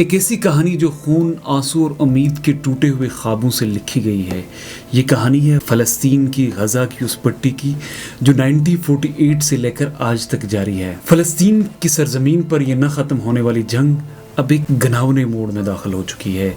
ایک ایسی کہانی جو خون، آنسو اور امید کے ٹوٹے ہوئے خوابوں سے لکھی گئی ہے۔ یہ کہانی ہے فلسطین کی، غزہ کی اس پٹی کی جو 1948 سے لے کر آج تک جاری ہے۔ فلسطین کی سرزمین پر یہ نہ ختم ہونے والی جنگ اب ایک گھناؤنے موڑ میں داخل ہو چکی ہے،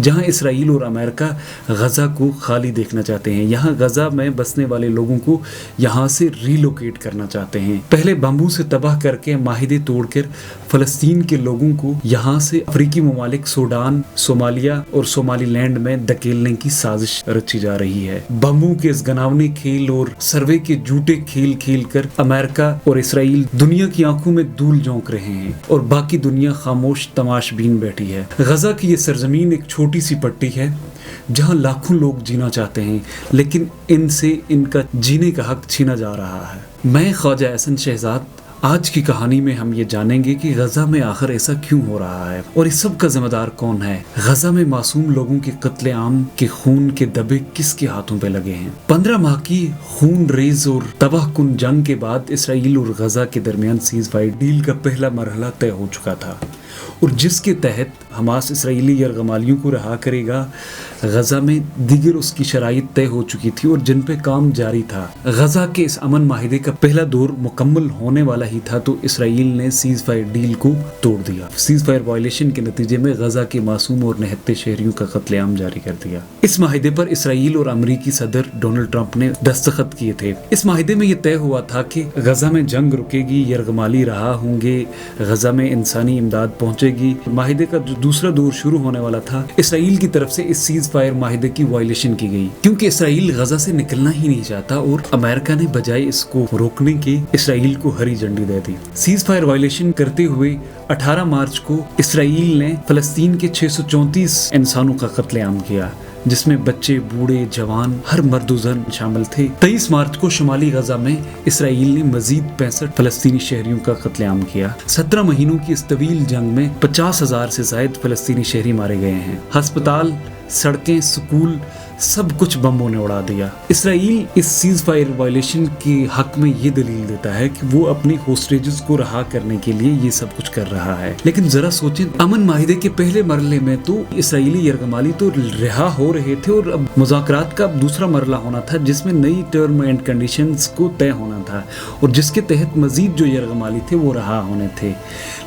جہاں اسرائیل اور امریکہ غزہ کو خالی دیکھنا چاہتے ہیں۔ یہاں غزہ میں بسنے والے لوگوں کو یہاں سے ریلوکیٹ کرنا چاہتے ہیں، پہلے بمبوں سے تباہ کر کے، معاہدے توڑ کر فلسطین کے لوگوں کو یہاں سے افریقی ممالک سوڈان، صومالیہ اور صومالی لینڈ میں دھکیلنے کی سازش رچی جا رہی ہے۔ بمبوں کے اس گھناؤنے کھیل اور سروے کے جھوٹے کھیل کھیل کر امریکہ اور اسرائیل دنیا کی آنکھوں میں دھول جھونک رہے ہیں اور باقی دنیا خاموش تماش بین بیٹھی ہے۔ غزہ کی یہ سرزمین ایک چھوٹی سی پٹی ہے جہاں لاکھوں لوگ جینا چاہتے ہیں، لیکن ان سے ان کا جینے کا حق چھینا جا رہا ہے۔ میں خواجہ احسن شہزاد، آج کی کہانی میں ہم یہ جانیں گے کہ غزہ میں آخر ایسا کیوں ہو رہا ہے اور اس سب کا ذمہ دار کون ہے۔ غزہ میں معصوم لوگوں کے قتل عام کے خون کے دبے کس کے ہاتھوں پہ لگے ہیں؟ 15 ماہ کی خون ریز اور تباہ کن جنگ کے بعد اسرائیل اور غزہ کے درمیان سیز فائر ڈیل کا پہلا مرحلہ طے ہو چکا تھا، اور جس کے تحت حماس اسرائیلی یرغمالیوں کو رہا کرے گا۔ غزہ میں دیگر اس کی شرائط طے ہو چکی تھی اور جن پہ کام جاری تھا۔ غزہ کے اس امن معاہدے کا پہلا دور مکمل ہونے والا ہی تھا تو اسرائیل نے سیز فائر ڈیل کو توڑ دیا۔ سیز فائر وائلیشن کے نتیجے میں غزہ کے معصوم اور نہتے شہریوں کا قتل عام جاری کر دیا۔ اس معاہدے پر اسرائیل اور امریکی صدر ڈونلڈ ٹرمپ نے دستخط کیے تھے۔ اس معاہدے میں یہ طے ہوا تھا کہ غزہ میں جنگ رکے گی، یرغمالی رہا ہوں گے، غزہ میں انسانی امداد پہنچے گی۔ معاہدے کا جو دوسرا دور شروع ہونے والا تھا، اسرائیل کی طرف سے اس سیز فائر معاہدے کی وائلیشن کی گئی، کیونکہ اسرائیل غزہ سے نکلنا ہی نہیں چاہتا اور امریکہ نے بجائے اس کو روکنے کے اسرائیل کو ہری جھنڈی دے دی۔ سیز فائر وائلیشن کرتے ہوئے 18 مارچ کو اسرائیل نے فلسطین کے 634 انسانوں کا قتل عام کیا، جس میں بچے، بوڑھے، جوان، ہر مرد و زن شامل تھے۔ 23 مارچ کو شمالی غزہ میں اسرائیل نے مزید 65 فلسطینی شہریوں کا قتل عام کیا۔ 17 مہینوں کی اس طویل جنگ میں 50,000 سے زائد فلسطینی شہری مارے گئے ہیں۔ ہسپتال، سڑکیں، سکول، سب کچھ بمبوں نے اڑا دیا۔ اسرائیل اس سیز فائر وائلیشن کے حق میں یہ دلیل دیتا ہے کہ وہ اپنی ہوسٹیجز کو رہا کرنے کے لیے یہ سب کچھ کر رہا ہے، لیکن ذرا سوچیں، امن معاہدے کے پہلے مرحلے میں تو اسرائیلی یرغمالی تو رہا ہو رہے تھے اور اب مذاکرات کا دوسرا مرحلہ ہونا تھا جس میں نئی ٹرم اینڈ کنڈیشنز کو طے ہونا تھا اور جس کے تحت مزید جو یرغمالی تھے وہ رہا ہونے تھے۔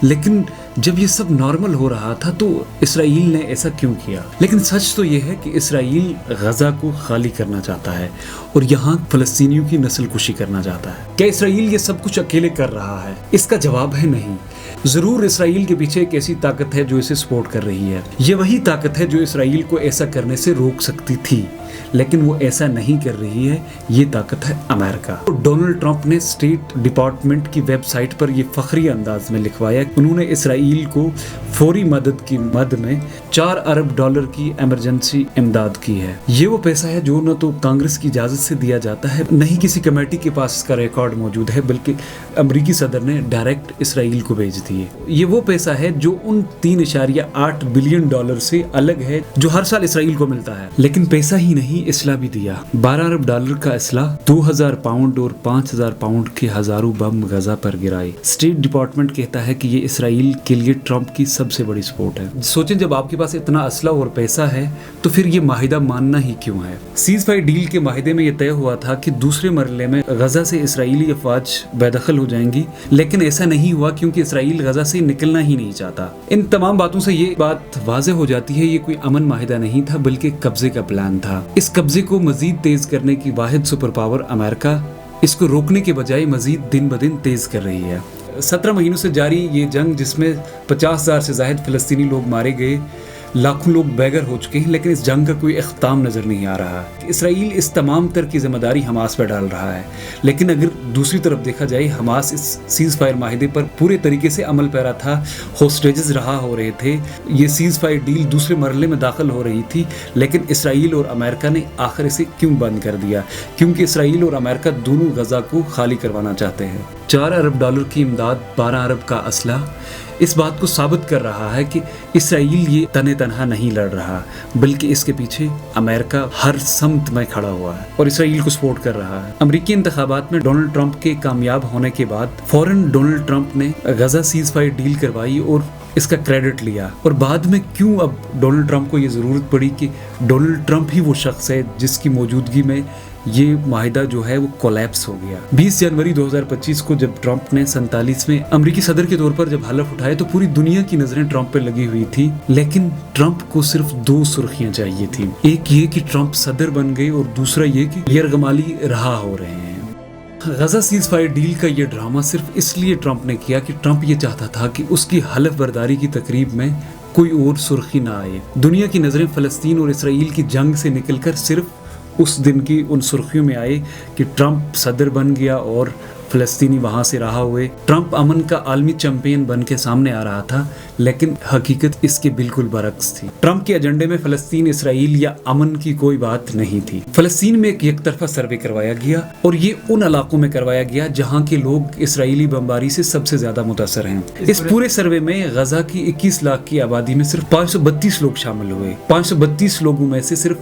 لیکن جب یہ سب نارمل ہو رہا تھا تو اسرائیل نے ایسا کیوں کیا؟ لیکن سچ تو یہ ہے کہ اسرائیل غزہ کو خالی کرنا چاہتا ہے اور یہاں فلسطینیوں کی نسل کشی کرنا چاہتا ہے۔ کیا اسرائیل یہ سب کچھ اکیلے کر رہا ہے؟ اس کا جواب ہے نہیں۔ ضرور اسرائیل کے پیچھے ایک ایسی طاقت ہے جو اسے سپورٹ کر رہی ہے۔ یہ وہی طاقت ہے جو اسرائیل کو ایسا کرنے سے روک سکتی تھی، لیکن وہ ایسا نہیں کر رہی ہے۔ یہ طاقت ہے امریکہ۔ ڈونلڈ ٹرمپ نے اسٹیٹ ڈپارٹمنٹ کی ویب سائٹ پر یہ فخری انداز میں لکھوایا، انہوں نے اسرائیل کو فوری مدد کی مد میں $4 ارب کی ایمرجنسی امداد کی ہے۔ یہ وہ پیسہ ہے جو نہ تو کانگریس کی اجازت سے دیا جاتا ہے، نہ ہی کسی کمیٹی کے پاس اس کا ریکارڈ موجود ہے، بلکہ امریکی صدر نے ڈائریکٹ اسرائیل کو بھیج دیے۔ یہ وہ پیسہ ہے جو ان $3.8 بلین سے الگ ہے جو ہر سال اسرائیل کو ملتا ہے، لیکن پیسہ ہی نہیں، اسلحہ بھی دیا۔ $12 ارب کا اسلحہ، 2000 پاؤنڈ اور 5000 پاؤنڈ کے ہزاروں بم غزہ پر گرائے۔ اسٹیٹ ڈپارٹمنٹ کہتا ہے کہ یہ اسرائیل کے لیے ٹرمپ کی سب سے بڑی سپورٹ ہے۔ سوچیں، جب آپ کے پاس اتنا اسلحہ اور پیسہ ہے تو پھر یہ معاہدہ ماننا ہی کیوں ہے؟ سیز فائر ڈیل کے معاہدے میں یہ طے ہوا تھا کہ دوسرے مرحلے میں غزہ سے اسرائیلی افواج بے دخل ہو جائیں گی، لیکن ایسا نہیں ہوا کیونکہ اسرائیل غزہ سے نکلنا ہی نہیں چاہتا۔ ان تمام باتوں سے یہ بات واضح ہو جاتی ہے، یہ کوئی امن معاہدہ نہیں تھا بلکہ قبضے کا پلان تھا۔ اس قبضے کو مزید تیز کرنے کی واحد سپر پاور امریکہ اس کو روکنے کے بجائے مزید دن بدن تیز کر رہی ہے۔ 17 مہینوں سے جاری یہ جنگ جس میں 50,000 سے زائد فلسطینی لوگ مارے گئے، لاکھوں لوگ بے گھر ہو چکے ہیں، لیکن اس جنگ کا کوئی اختتام نظر نہیں آ رہا۔ اسرائیل اس تمام تر کی ذمہ داری حماس پر ڈال رہا ہے، لیکن اگر دوسری طرف دیکھا جائے، حماس اس سیز فائر معاہدے پر پورے طریقے سے عمل پیرا تھا، ہوسٹیجز رہا ہو رہے تھے، یہ سیز فائر ڈیل دوسرے مرحلے میں داخل ہو رہی تھی، لیکن اسرائیل اور امریکہ نے آخر اسے کیوں بند کر دیا؟ کیونکہ اسرائیل اور امریکہ دونوں غزہ کو خالی کروانا چاہتے ہیں۔ $4 ارب کی امداد، 12 ارب کا اسلحہ اس بات کو ثابت کر رہا ہے کہ اسرائیل یہ تنہا نہیں لڑ رہا، بلکہ اس کے پیچھے امریکہ ہر سمت میں کھڑا ہوا ہے اور اسرائیل کو سپورٹ کر رہا ہے۔ امریکی انتخابات میں ڈونلڈ ٹرمپ کے کامیاب ہونے کے بعد فوراً ڈونلڈ ٹرمپ نے غزہ سیز فائر ڈیل کروائی اور اس کا کریڈٹ لیا، اور بعد میں کیوں اب ڈونلڈ ٹرمپ کو یہ ضرورت پڑی کہ ڈونلڈ ٹرمپ ہی وہ شخص ہے جس کی موجودگی میں یہ معاہدہ جو ہے وہ کولیپس ہو گیا۔ 20 جنوری 2025 کو جب ٹرمپ نے 47ویں امریکی صدر کے طور پر جب حلف اٹھائے تو پوری دنیا کی نظریں ٹرمپ پہ لگی ہوئی تھی، لیکن ٹرمپ کو صرف 2 سرخیاں چاہیے تھیں، ایک یہ کہ ٹرمپ صدر بن گئے اور دوسرا یہ کہ یرغمالی رہا ہو رہے ہیں۔ غزہ سیز فائر ڈیل کا یہ ڈرامہ صرف اس لیے ٹرمپ نے کیا کہ ٹرمپ یہ چاہتا تھا کہ اس کی حلف برداری کی تقریب میں کوئی اور سرخی نہ آئے۔ دنیا کی نظریں فلسطین اور اسرائیل کی جنگ سے نکل کر صرف اس دن کی ان سرخیوں میں آئے کہ ٹرمپ صدر بن گیا اور فلسطینی وہاں سے رہا ہوئے۔ ٹرمپ امن کا عالمی چیمپئن بن کے سامنے آ رہا تھا، لیکن حقیقت اس کے بالکل برعکس تھی۔ ٹرمپ کے ایجنڈے میں فلسطین، اسرائیل یا امن کی کوئی بات نہیں تھی۔ فلسطین میں ایک یک طرفہ سروے کروایا گیا اور یہ ان علاقوں میں کروایا گیا جہاں کے لوگ اسرائیلی بمباری سے سب سے زیادہ متاثر ہیں۔ اس پورے سروے میں غزہ کی 21 لاکھ کی آبادی میں صرف 532 لوگ شامل ہوئے۔ 532 لوگوں میں سے صرف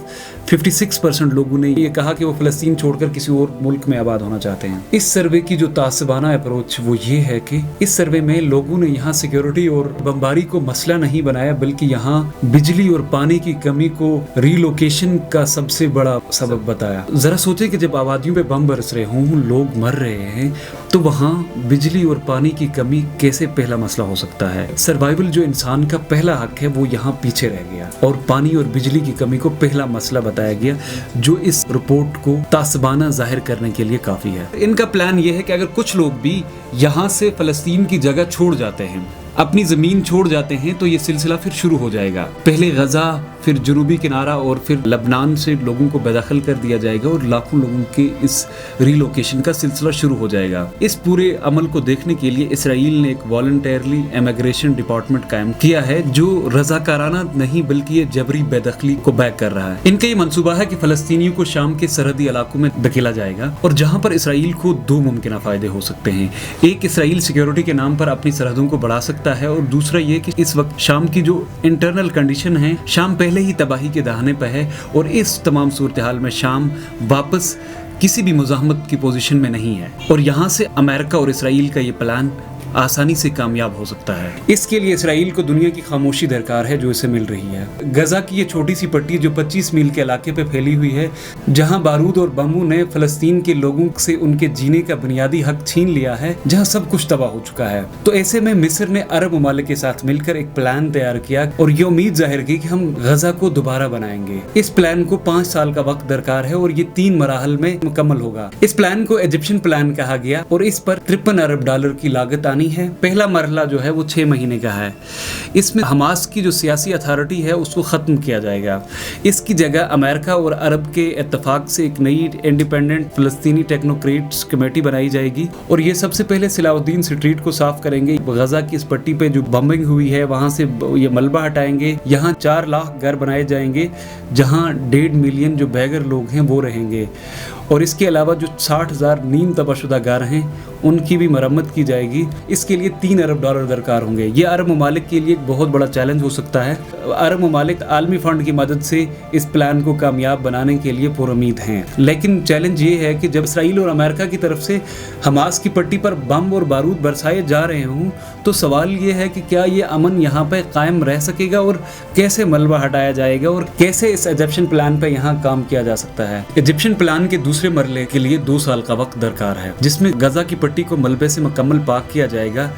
56% لوگوں نے یہ کہا کہ وہ فلسطین چھوڑ کر کسی اور ملک میں آباد ہونا چاہتے ہیں۔ اس سروے کی جو تعصبانہ اپروچ وہ یہ ہے کہ اس سروے میں لوگوں نے یہاں سیکیورٹی اور بمباری کو مسئلہ نہیں بنایا، بلکہ یہاں بجلی اور پانی کی کمی کو ریلوکیشن کا سب سے بڑا سبب بتایا۔ ذرا سوچیں کہ جب آبادیوں پہ بم برس رہے ہوں، لوگ مر رہے ہیں، تو وہاں بجلی اور پانی کی کمی کیسے پہلا مسئلہ ہو سکتا ہے؟ سروائیول جو انسان کا پہلا حق ہے وہ یہاں پیچھے رہ گیا، اور پانی اور بجلی کی کمی کو پہلا مسئلہ بتایا گیا، جو اس رپورٹ کو تعصبانہ ظاہر کرنے کے لیے کافی ہے۔ ان کا پلان یہ ہے کہ اگر کچھ لوگ بھی یہاں سے فلسطین کی جگہ چھوڑ جاتے ہیں، اپنی زمین چھوڑ جاتے ہیں، تو یہ سلسلہ پھر شروع ہو جائے گا۔ پہلے غزہ، پھر جنوبی کنارہ اور پھر لبنان سے لوگوں کو بے دخل کر دیا جائے گا، اور لاکھوں لوگوں کے اس ریلوکیشن کا سلسلہ شروع ہو جائے گا۔ اس پورے عمل کو دیکھنے کے لیے اسرائیل نے ایک والنٹیرلی امیگریشن ڈپارٹمنٹ قائم کیا ہے، جو رضاکارانہ نہیں بلکہ یہ جبری بے دخلی کو بیک کر رہا ہے۔ ان کا یہ منصوبہ ہے کہ فلسطینیوں کو شام کے سرحدی علاقوں میں دھکیلا جائے گا، اور جہاں پر اسرائیل کو 2 ممکنہ فائدے ہو سکتے ہیں۔ ایک، اسرائیل سیکیورٹی کے نام پر اپنی سرحدوں کو بڑھا سکتا ہے، اور دوسرا یہ کہ اس وقت شام کی جو انٹرنل کنڈیشن ہے، شام پہلے ہی تباہی کے دہانے پہ ہے، اور اس تمام صورتحال میں شام واپس کسی بھی مزاحمت کی پوزیشن میں نہیں ہے، اور یہاں سے امریکہ اور اسرائیل کا یہ پلان آسانی سے کامیاب ہو سکتا ہے۔ اس کے لیے اسرائیل کو دنیا کی خاموشی درکار ہے جو اسے مل رہی ہے۔ غزہ کی یہ چھوٹی سی پٹی جو 25 میل کے علاقے پہ پھیلی ہوئی ہے، جہاں بارود اور بموں نے فلسطین کے لوگوں سے ان کے جینے کا بنیادی حق چھین لیا ہے، جہاں سب کچھ تباہ ہو چکا ہے، تو ایسے میں مصر نے عرب ممالک کے ساتھ مل کر ایک پلان تیار کیا اور یہ امید ظاہر کی کہ ہم غزہ کو دوبارہ بنائیں گے۔ اس پلان کو 5 سال کا وقت درکار ہے، اور یہ 3 مراحل میں مکمل ہوگا۔ اس پلان کو ایجپشن پلان کہا گیا، اور اس پر $53 ارب کی لاگت آنی ہے۔ پہلا مرحلہ جو ہے وہ 6 مہینے کا ہے۔ اس میں حماس کی جو سیاسی اتھارٹی ہے اس کو ختم کیا جائے گا۔ اس کی جگہ امریکہ اور عرب کے اتفاق سے ایک نئی انڈیپینڈنٹ فلسطینی ٹیکنوکریٹس کمیٹی بنائی جائے گی، اور یہ سب سے پہلے صلاح الدین اسٹریٹ کو صاف کریں گے۔ غزہ کی اس پٹی پہ جو بمبنگ ہوئی ہے وہاں سے یہ ملبہ ہٹائیں گے۔ یہاں 4 لاکھ گھر بنائے جائیں گے، جہاں 1.5 ملین جو بے گھر لوگ ہیں وہ رہیں گے، اور اس کے علاوہ جو 60,000 نیم تباہ شدہ گھر ہیں ان کی بھی مرمت کی جائے گی۔ اس کے لیے $3 ارب درکار ہوں گے۔ یہ عرب ممالک کے لیے ایک بہت بڑا چیلنج ہو سکتا ہے۔ عرب ممالک عالمی فنڈ کی مدد سے اس پلان کو کامیاب بنانے کے لیے پر امید ہیں، لیکن چیلنج یہ ہے کہ جب اسرائیل اور امریکہ کی طرف سے حماس کی پٹی پر بم اور بارود برسائے جا رہے ہوں، تو سوال یہ ہے کہ کیا یہ امن یہاں پہ قائم رہ سکے گا، اور کیسے ملبہ ہٹایا جائے گا، اور کیسے اس ایجپشن پلان پہ یہاں کام کیا جا سکتا ہے۔ ایجپشن پلان کے دوسرے مرحلے کے لیے 2 سال کا وقت درکار ہے، جس میں غزہ کی پٹی کو ملبے سے مکمل پاک کیا جائے گا،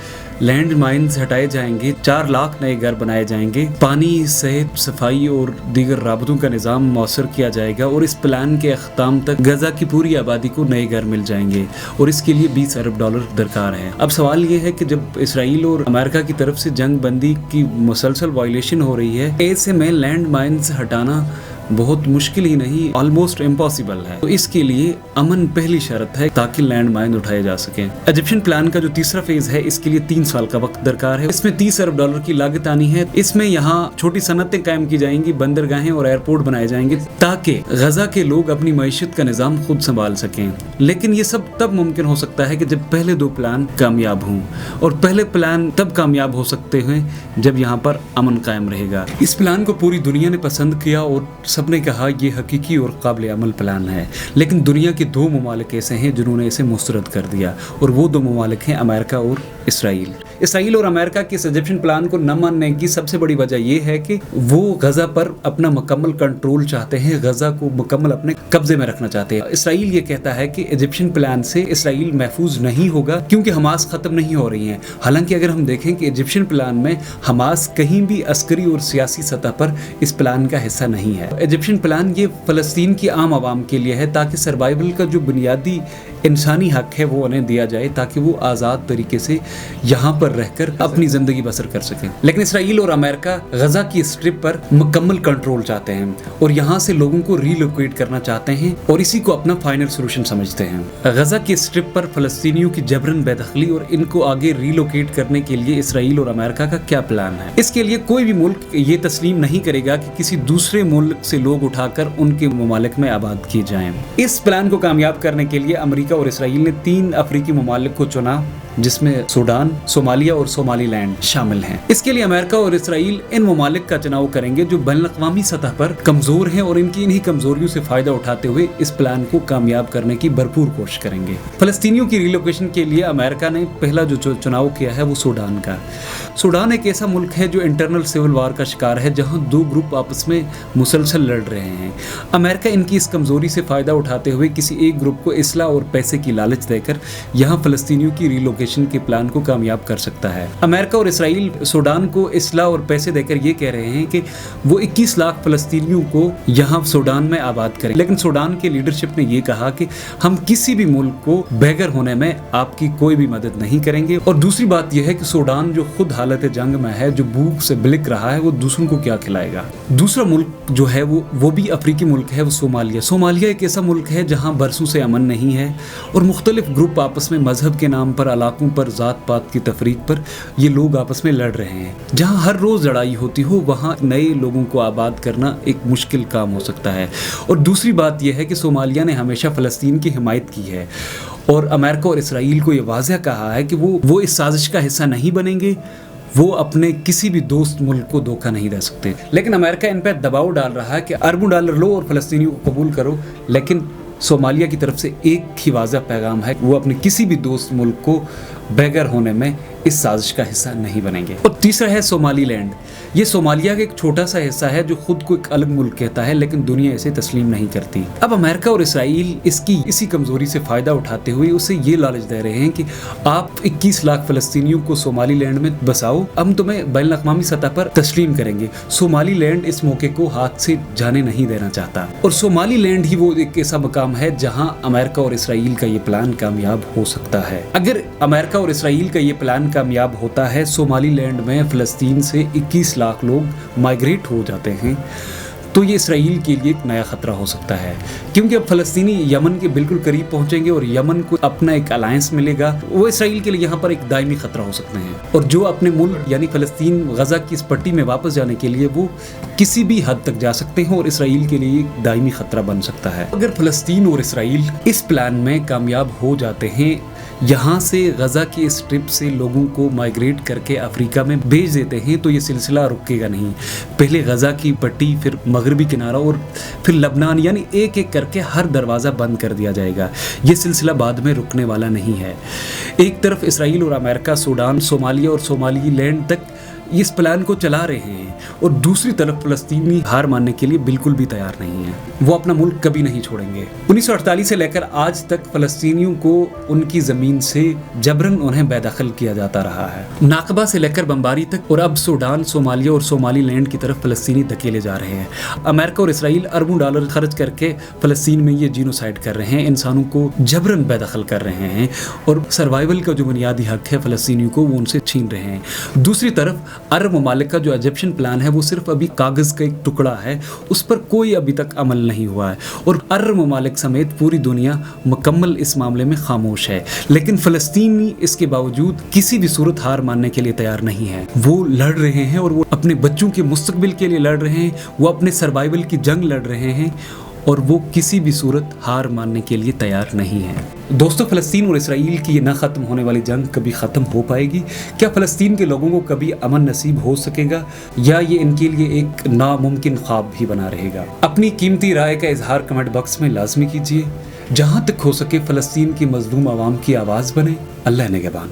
لینڈ مائنز ہٹائے جائیں گے، 4 لاکھ نئے گھر بنائے جائیں گے، پانی، صحت، صفائی اور دیگر رابطوں کا نظام مؤثر کیا جائے گا، اور اس پلان کے اختتام تک غزہ کی پوری آبادی کو نئے گھر مل جائیں گے، اور اس کے لیے $20 ارب درکار ہے۔ اب سوال یہ ہے کہ جب اسرائیل اور امریکہ کی طرف سے جنگ بندی کی مسلسل وائلیشن ہو رہی ہے، ایسے میں لینڈ مائنز ہٹانا بہت مشکل ہی نہیں، آلموسٹ امپاسبل ہے، تو اس کے لیے امن پہلی شرط ہے تاکہ لینڈ مائن اٹھائے جا سکیں۔ ایجپشن پلان کا جو تیسرا فیز ہے، اس کے لیے 3 سال کا وقت درکار ہے۔ اس میں $30 ارب کی لاگت آنی ہے۔ اس میں یہاں چھوٹی صنعتیں قائم کی جائیں گی، بندرگاہیں اور ایئرپورٹ بنائے جائیں گے، تاکہ غزہ کے لوگ اپنی معیشت کا نظام خود سنبھال سکیں۔ لیکن یہ سب تب ممکن ہو سکتا ہے کہ جب پہلے 2 پلان کامیاب ہوں، اور پہلے پلان تب کامیاب ہو سکتے ہیں جب یہاں پر امن قائم رہے گا۔ اس پلان کو پوری دنیا نے پسند کیا، اور سب نے کہا یہ حقیقی اور قابل عمل پلان ہے، لیکن دنیا کے 2 ممالک ایسے ہیں جنہوں نے اسے مسترد کر دیا، اور وہ 2 ممالک ہیں امریکہ اور اسرائیل اور امریکہ کے اس ایجپشن پلان کو نہ ماننے کی سب سے بڑی وجہ یہ ہے کہ وہ غزہ پر اپنا مکمل کنٹرول چاہتے ہیں، غزہ کو مکمل اپنے قبضے میں رکھنا چاہتے ہیں۔ اسرائیل یہ کہتا ہے کہ ایجپشن پلان سے اسرائیل محفوظ نہیں ہوگا کیونکہ حماس ختم نہیں ہو رہی ہیں۔ حالانکہ اگر ہم دیکھیں کہ ایجپشن پلان میں حماس کہیں بھی عسکری اور سیاسی سطح پر اس پلان کا حصہ نہیں ہے۔ ایجپشن پلان یہ فلسطین کی عام عوام کے لیے ہے تاکہ سروائیول کا جو بنیادی انسانی حق ہے وہ انہیں دیا جائے تاکہ وہ آزاد طریقے سے یہاں پر رہ کر اپنی زندگی بسر کر سکیں۔ لیکن اسرائیل اور امریکہ غزہ کی اسٹرپ پر مکمل کنٹرول چاہتے ہیں اور یہاں سے لوگوں کو ری لوکیٹ کرنا چاہتے ہیں اور اسی کو اپنا فائنل سولوشن سمجھتے ہیں۔ غزہ کی اسٹرپ پر فلسطینیوں کی جبرن بے دخلی اور ان کو آگے ری لوکیٹ کرنے کے لیے اسرائیل اور امریکہ کا کیا پلان ہے؟ اس کے لیے کوئی بھی ملک یہ تسلیم نہیں کرے گا کہ کسی دوسرے ملک سے لوگ اٹھا کر ان کے ممالک میں آباد کیے جائیں۔ اس پلان کو کامیاب کرنے کے لیے امریکہ اور اسرائیل نے 3 افریقی ممالک کو چنا جس میں سوڈان، صومالیہ اور صومالی لینڈ شامل ہیں۔ اس کے لیے امریکہ اور اسرائیل ان ممالک کا چناؤ کریں گے جو بین الاقوامی سطح پر کمزور ہیں اور ان کی انہی کمزوریوں سے فائدہ اٹھاتے ہوئے اس پلان کو کامیاب کرنے کی بھرپور کوشش کریں گے۔ فلسطینیوں کی ریلوکیشن کے لیے امریکہ نے پہلا جو چناؤ کیا ہے وہ سوڈان کا۔ سوڈان ایک ایسا ملک ہے جو انٹرنل سول وار کا شکار ہے جہاں 2 گروپ آپس میں مسلسل لڑ رہے ہیں۔ امریکہ ان کی اس کمزوری سے فائدہ اٹھاتے ہوئے کسی ایک گروپ کو اسلحہ اور پیسے کی لالچ دے کر یہاں فلسطینیوں کی ریلوکیشن کے پلان کو کامیاب کر سکتا ہے۔ امریکہ اور اسرائیل سوڈان کو اسلحہ اور پیسے دے کر یہ کہہ رہے ہیں کہ وہ 21 لاکھ فلسطینیوں کو یہاں سوڈان میں آباد کریں، لیکن سوڈان کے لیڈرشپ نے یہ کہا کہ ہم کسی بھی ملک کو بے گھر ہونے میں آپ کی کوئی بھی مدد نہیں کریں گے۔ اور دوسری بات یہ ہے کہ سوڈان جو خود حالت جنگ میں ہے، جو بھوک سے بلک رہا ہے، وہ دوسروں کو کیا کھلائے گا؟ دوسرا ملک جو ہے وہ بھی افریقی ملک ہے، وہ صومالیہ۔ صومالیہ ایک ایسا ملک ہے جہاں برسوں سے امن نہیں ہے اور مختلف گروپ آپس میں مذہب کے نام پر، علاقوں پر، ذات پات کی تفریق پر یہ لوگ آپس میں لڑ رہے ہیں۔ جہاں ہر روز لڑائی ہوتی ہو وہاں نئے لوگوں کو آباد کرنا ایک مشکل کام ہو سکتا ہے۔ اور دوسری بات یہ ہے کہ صومالیہ نے ہمیشہ فلسطین کی حمایت کی ہے اور امریکہ اور اسرائیل کو یہ واضح کہا ہے کہ وہ اس سازش کا حصہ نہیں بنیں گے، وہ اپنے کسی بھی دوست ملک کو دھوکہ نہیں دے سکتے۔ لیکن امریکہ ان پہ دباؤ ڈال رہا ہے کہ اربوں ڈالر لو اور فلسطینیوں کو قبول کرو، لیکن صومالیہ کی طرف سے ایک ہی واضح پیغام ہے کہ وہ اپنے کسی بھی دوست ملک کو بے گھر ہونے میں اس سازش کا حصہ نہیں بنیں گے۔ اور تیسرا ہے صومالی لینڈ۔ یہ صومالیہ کا ایک چھوٹا سا حصہ ہے جو خود کو ایک الگ ملک کہتا ہے لیکن دنیا اسے تسلیم نہیں کرتی۔ اب امریکہ اور اسرائیل اسی کمزوری سے فائدہ اٹھاتے ہوئے اسے یہ لالچ دے رہے ہیں کہ آپ 21 لاکھ فلسطینیوں کو صومالی لینڈ میں بساؤ، ہم تمہیں بین الاقوامی سطح پر تسلیم کریں گے۔ صومالی لینڈ اس موقع کو ہاتھ سے جانے نہیں دینا چاہتا اور صومالی لینڈ ہی وہ ایک ایسا مقام ہے جہاں امریکہ اور اسرائیل کا یہ پلان کامیاب ہو سکتا ہے۔ اگر امریکہ اور اسرائیل کا یہ پلان کامیاب ہوتا ہے، صومالی لینڈ میں فلسطین سے 21 لاکھ لوگ مائیگریٹ ہو جاتے ہیں، تو یہ اسرائیل کے لیے ایک نیا خطرہ ہو سکتا ہے کیونکہ اب فلسطینی یمن کے بالکل قریب پہنچیں گے اور یمن کو اپنا ایک الائنس ملے گا، وہ اسرائیل کے لیے یہاں پر ایک دائمی خطرہ ہو سکتے ہیں اور جو اپنے ملک یعنی فلسطین غزہ کی اس پٹی میں واپس جانے کے لیے وہ کسی بھی حد تک جا سکتے ہیں اور اسرائیل کے لیے ایک دائمی خطرہ بن سکتا ہے۔ اگر فلسطین اور اسرائیل اس پلان میں کامیاب ہو جاتے ہیں، یہاں سے غزہ کی اس ٹرپ سے لوگوں کو مائیگریٹ کر کے افریقہ میں بھیج دیتے ہیں تو یہ سلسلہ رکے گا نہیں۔ پہلے غزہ کی پٹی، پھر مغربی کنارہ اور پھر لبنان، یعنی ایک ایک کر کے ہر دروازہ بند کر دیا جائے گا۔ یہ سلسلہ بعد میں رکنے والا نہیں ہے۔ ایک طرف اسرائیل اور امریکہ سوڈان، صومالیہ اور صومالی لینڈ تک اس پلان کو چلا رہے ہیں اور دوسری طرف فلسطینی ہار ماننے کے لیے بالکل بھی تیار نہیں ہیں، وہ اپنا ملک کبھی نہیں چھوڑیں گے۔ 1948 سے لے کر آج تک فلسطینیوں کو ان کی زمین سے جبرن انہیں بے دخل کیا جاتا رہا ہے۔ ناقبہ سے لے کر بمباری تک، اور اب سوڈان، صومالیہ اور صومالی لینڈ کی طرف فلسطینی دھکیلے جا رہے ہیں۔ امریکہ اور اسرائیل اربوں ڈالر خرچ کر کے فلسطین میں یہ جینوسائیڈ کر رہے ہیں، انسانوں کو جبرن بے دخل کر رہے ہیں اور سروائیول کا جو بنیادی حق ہے فلسطینیوں کو وہ ان سے چھین رہے ہیں۔ دوسری طرف عرب ممالک کا جو ایجپشن پلان ہے وہ صرف ابھی کاغذ کا ایک ٹکڑا ہے، اس پر کوئی ابھی تک عمل نہیں ہوا ہے اور عرب ممالک سمیت پوری دنیا مکمل اس معاملے میں خاموش ہے۔ لیکن فلسطینی اس کے باوجود کسی بھی صورت ہار ماننے کے لیے تیار نہیں ہے۔ وہ لڑ رہے ہیں اور وہ اپنے بچوں کے مستقبل کے لیے لڑ رہے ہیں، وہ اپنے سروائیول کی جنگ لڑ رہے ہیں اور وہ کسی بھی صورت ہار ماننے کے لیے تیار نہیں ہے۔ دوستو، فلسطین اور اسرائیل کی یہ نہ ختم ہونے والی جنگ کبھی ختم ہو پائے گی؟ کیا فلسطین کے لوگوں کو کبھی امن نصیب ہو سکے گا یا یہ ان کے لیے ایک ناممکن خواب ہی بنا رہے گا؟ اپنی قیمتی رائے کا اظہار کمنٹ باکس میں لازمی کیجیے۔ جہاں تک ہو سکے فلسطین کی مظلوم عوام کی آواز بنے۔ اللہ نگہبان۔